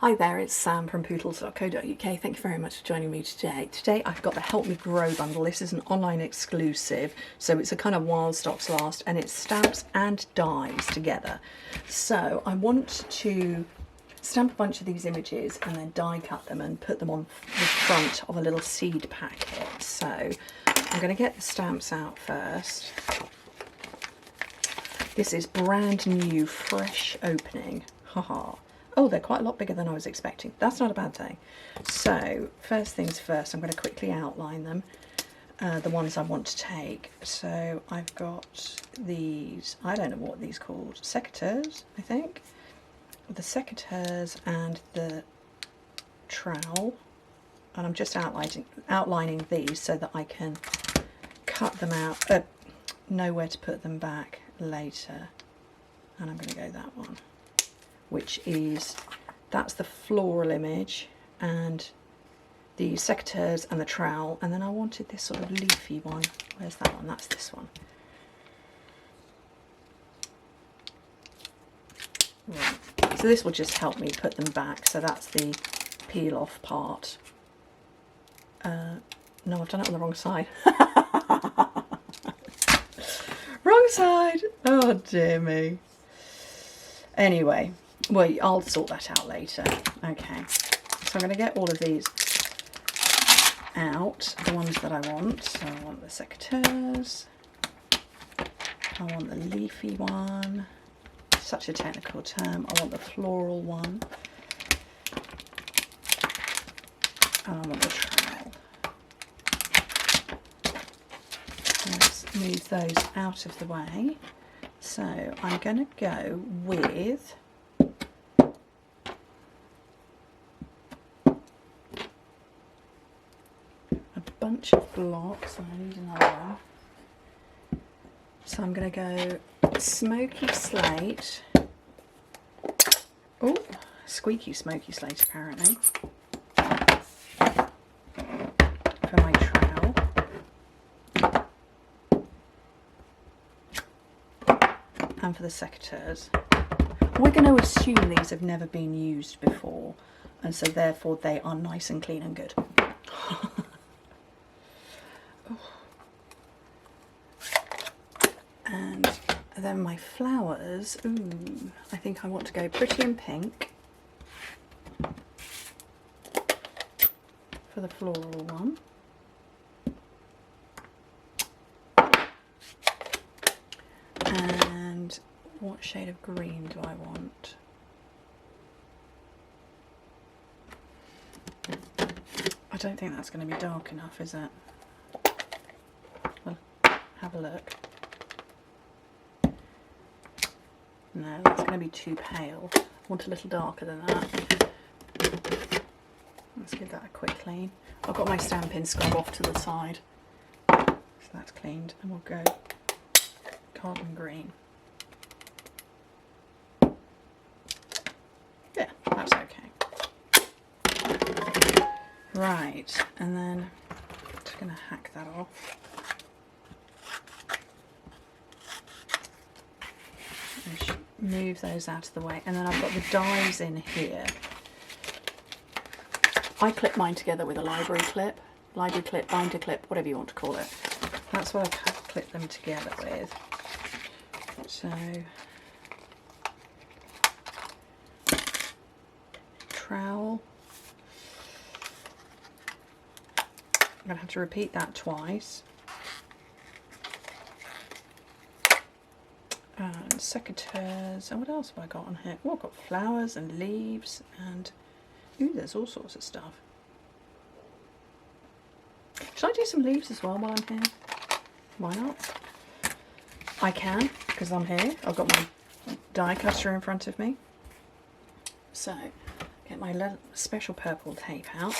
Hi there, it's Sam from Pootles.co.uk. Thank you very much for joining me today. Today I've got the Help Me Grow bundle. This is an online exclusive, so it's a kind of while stocks last, and it's stamps and dies together. So I want to stamp a bunch of these images and then die cut them and put them on the front of a little seed packet. So I'm going to get the stamps out first. This is brand new, fresh opening. Haha. Oh, they're quite a lot bigger than I was expecting. That's not a bad thing. So, first things first, I'm going to quickly outline them, the ones I want to take. So, I've got these, I don't know what these are called, secateurs, I think. The secateurs and the trowel. And I'm just outlining these so that I can cut them out, know where to put them back later. And I'm going to go that one, which is, that's the floral image, and the secateurs and the trowel, and then I wanted this sort of leafy one. Where's that one? That's this one. Right. So this will just help me put them back. So that's the peel off part. No, I've done it on the wrong side. Wrong side! Oh dear me. Anyway, well, I'll sort that out later. Okay, so I'm going to get all of these out, the ones that I want. So I want the secateurs, I want the leafy one, such a technical term, I want the floral one, and I want the trowel. Let's move those out of the way. So I'm going to go with a bunch of blocks. I need another one. So I'm going to go smoky slate. Oh, squeaky smoky slate apparently. For my trowel. And for the secateurs. We're going to assume these have never been used before, and so therefore they are nice and clean and good. And then my flowers, ooh, I think I want to go pretty in pink for the floral one. And what shade of green do I want? I don't think that's going to be dark enough, is it? Well, have a look. No, that's going to be too pale. I want a little darker than that. Let's give that a quick clean. I've got my stamping scrub off to the side, so that's cleaned, and we'll go carbon green. Yeah, that's okay. Right, and then I'm just going to hack that off. And move those out of the way, and then I've got the dies in here. I clip mine together with a library clip, binder clip, whatever you want to call it. That's what I've clipped them together with. So, trowel. I'm going to have to repeat that twice. And secateurs. And what else have I got on here? Oh, I've got flowers and leaves and, ooh, there's all sorts of stuff. Should I do some leaves as well while I'm here? Why not? I can, because I'm here. I've got my die cutter in front of me. So, get my special purple tape out.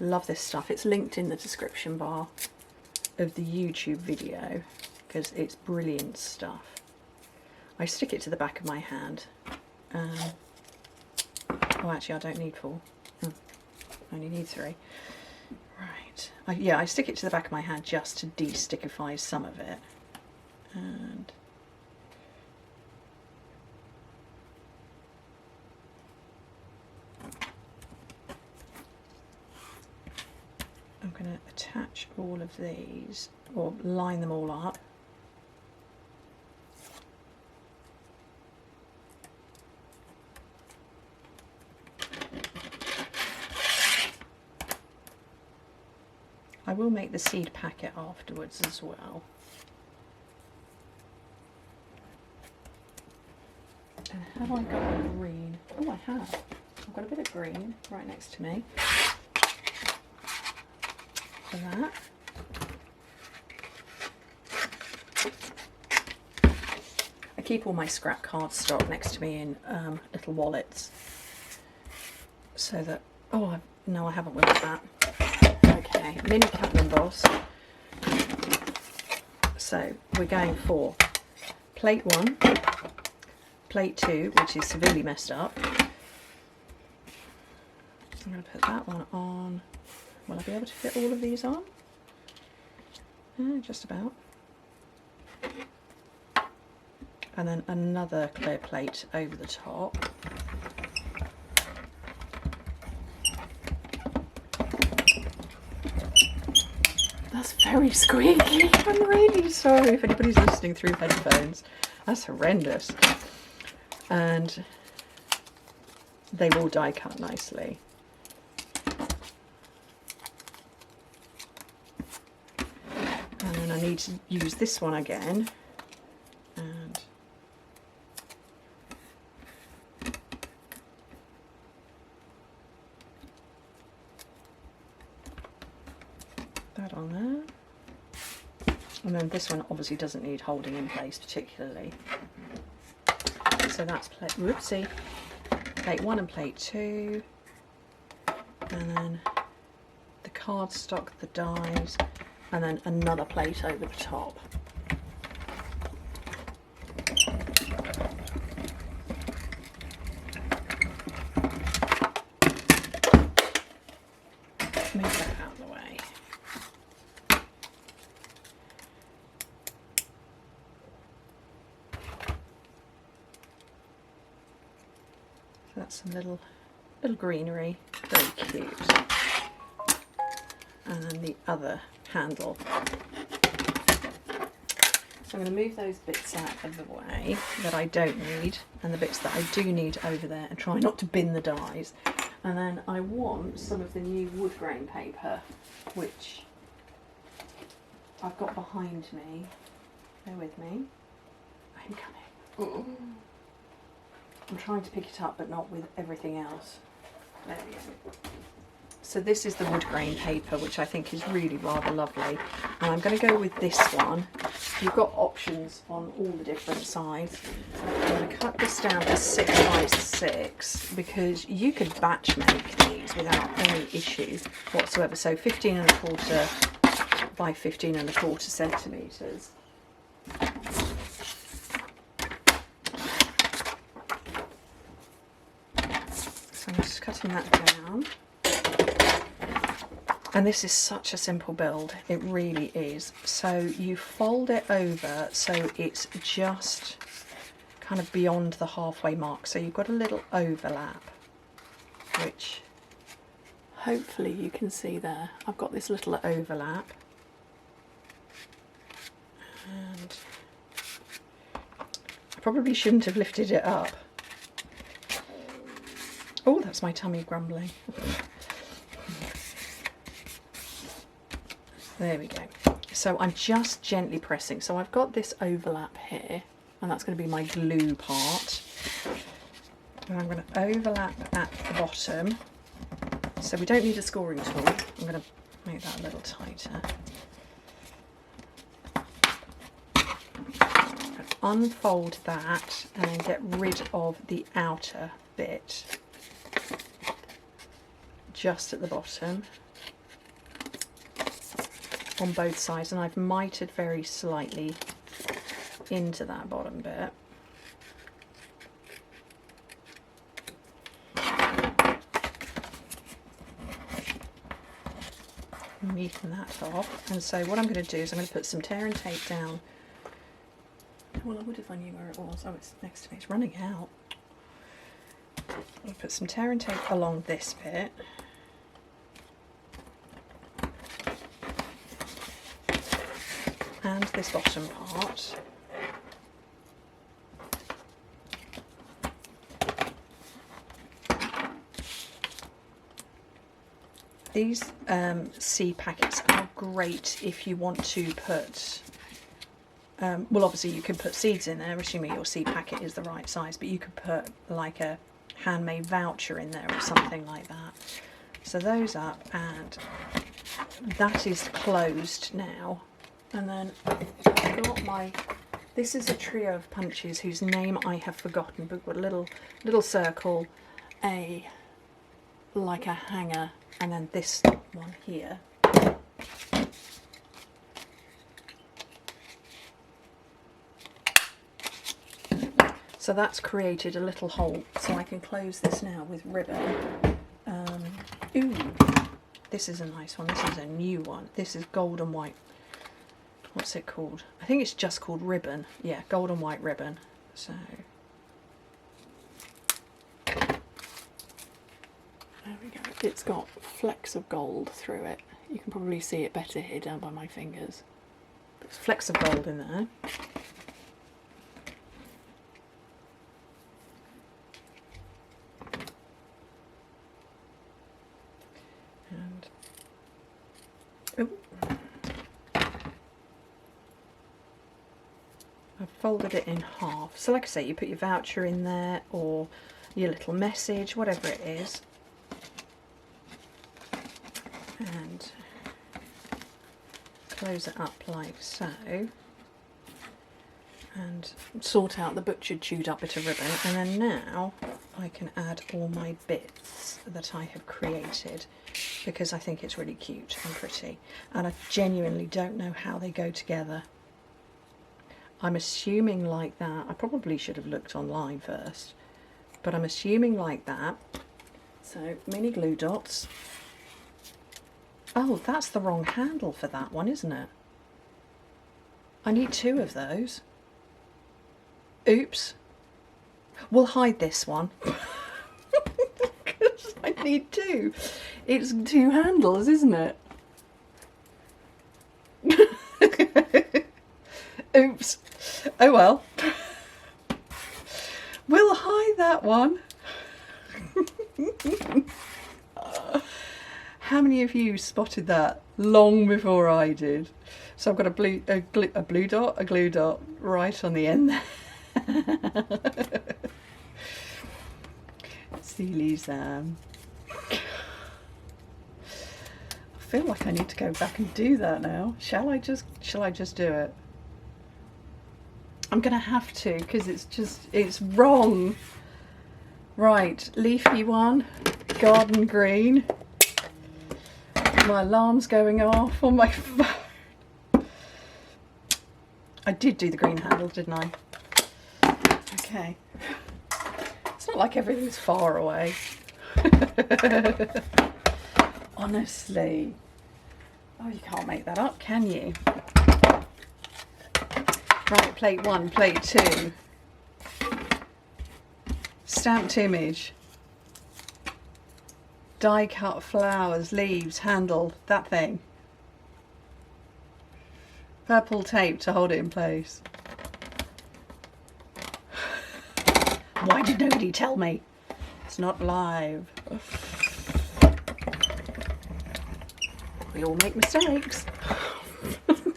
Love this stuff. It's linked in the description bar of the YouTube video because it's brilliant stuff. I stick it to the back of my hand. Oh, actually, I don't need 4. I only need 3. Right. Yeah, I stick it to the back of my hand just to de-stickify some of it. And going to attach all of these, or line them all up. I will make the seed packet afterwards as well. And have I got a green? Oh, I have. I've got a bit of green right next to me for that. I keep all my scrap cardstock next to me in little wallets so that, oh no, I haven't with that. Okay, mini cut and emboss. So we're going for plate 1, plate 2, which is severely messed up. I'm going to put that one on. Will I be able to fit all of these on? Just about. And then another clear plate over the top. That's very squeaky. I'm really sorry if anybody's listening through headphones. That's horrendous. And they will die cut nicely. And then I need to use this one again. And that on there. And then this one obviously doesn't need holding in place particularly. So that's plate, whoopsie, plate 1 and plate 2. And then the cardstock, the dies, and then another plate over the top. Move that out of the way. So that's some little greenery, very cute. And then the other handle. So I'm going to move those bits out of the way that I don't need, and the bits that I do need over there, and try not to bin the dies. And then I want some of the new wood grain paper, which I've got behind me. Bear with me. I'm coming. I'm trying to pick it up, but not with everything else. There we go. So this is the wood grain paper, which I think is really rather lovely. And I'm going to go with this one. You've got options on all the different sides. I'm going to cut this down to 6 by 6 because you could batch make these without any issue whatsoever. So 15¼ by 15¼ centimetres. So I'm just cutting that down. And this is such a simple build, it really is. So you fold it over so it's just kind of beyond the halfway mark. So you've got a little overlap, which hopefully you can see there. I've got this little overlap. And I probably shouldn't have lifted it up. Oh, that's my tummy grumbling. There we go. So I'm just gently pressing. So I've got this overlap here, and that's going to be my glue part. And I'm going to overlap at the bottom. So we don't need a scoring tool. I'm going to make that a little tighter. Unfold that and get rid of the outer bit just at the bottom. On both sides, and I've mitered very slightly into that bottom bit. Neaten that off, and so what I'm going to do is I'm going to put some tear and tape down. Well, I would if I knew where it was. Oh, it's next to me, it's running out. I'll put some tear and tape along this bit. around this bottom part. These seed packets are great if you want to put, well obviously you can put seeds in there, assuming your seed packet is the right size, but you could put like a handmade voucher in there or something like that. So those up, and that is closed now. And then I've got my, this is a trio of punches whose name I have forgotten, but with a little circle, like a hanger, and then this one here. So that's created a little hole, so I can close this now with ribbon. Ooh, this is a nice one. This is a new one. This is gold and white. What's it called? I think it's just called ribbon. Yeah, gold and white ribbon. So there we go. It's got flecks of gold through it. You can probably see it better here down by my fingers. There's flecks of gold in there. And I've folded it in half. So like I say, you put your voucher in there or your little message, whatever it is. And close it up like so. And sort out the butchered chewed up bit of ribbon. And then now I can add all my bits that I have created, because I think it's really cute and pretty. And I genuinely don't know how they go together. I'm assuming like that. I probably should have looked online first, but I'm assuming like that. So mini glue dots. Oh, that's the wrong handle for that one, isn't it? I need 2 of those. Oops. We'll hide this one. Because I need 2. It's 2 handles, isn't it? Oops. Oh well. We'll hide that one. How many of you spotted that long before I did? So I've got a glue dot right on the end there. Silly Sam. I feel like I need to go back and do that now. Shall I just do it? I'm gonna have to, because it's wrong. Right, leafy one, garden green. My alarm's going off on my phone. I did do the green handle, didn't I? Okay. It's not like everything's far away. Honestly. Oh, you can't make that up, can you? Right, plate 1, plate 2. Stamped image. Die cut flowers, leaves, handle, that thing. Purple tape to hold it in place. Why did nobody tell me? It's not live. We all make mistakes.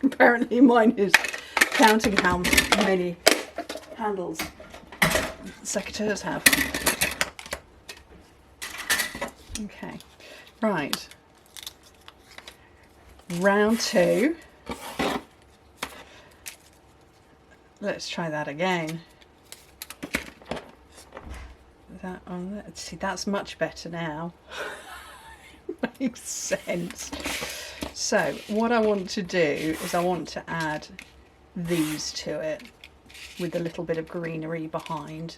Apparently mine is counting how many handles secateurs have. Okay, right. Round 2. Let's try that again. That on there. See, that's much better now. Makes sense. So what I want to do is I want to add these to it with a little bit of greenery behind.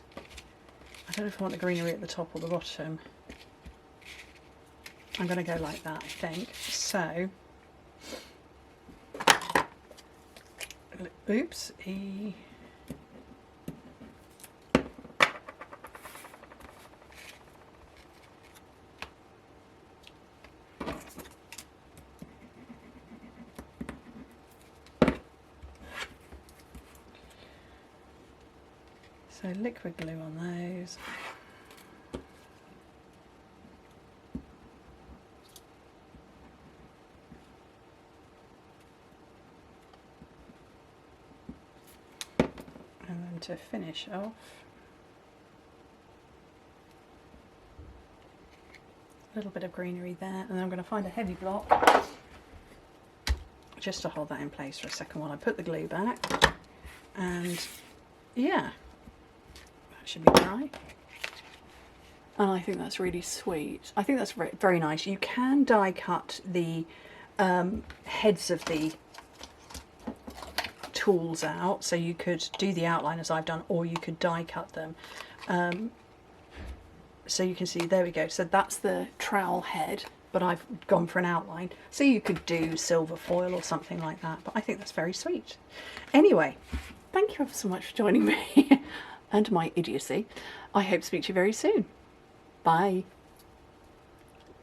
I don't know if I want the greenery at the top or the bottom. I'm going to go like that, I think. So, oops, So liquid glue on those. And then to finish off, a little bit of greenery there, and then I'm going to find a heavy block just to hold that in place for a second while I put the glue back. And yeah, that should be dry. And I think that's really sweet. I think that's very nice. You can die cut the heads of the tools out, so you could do the outline as I've done, or you could die cut them. So you can see, there we go. So that's the trowel head, but I've gone for an outline. So you could do silver foil or something like that, but I think that's very sweet. Anyway, thank you ever so much for joining me and my idiocy. I hope to speak to you very soon. Bye.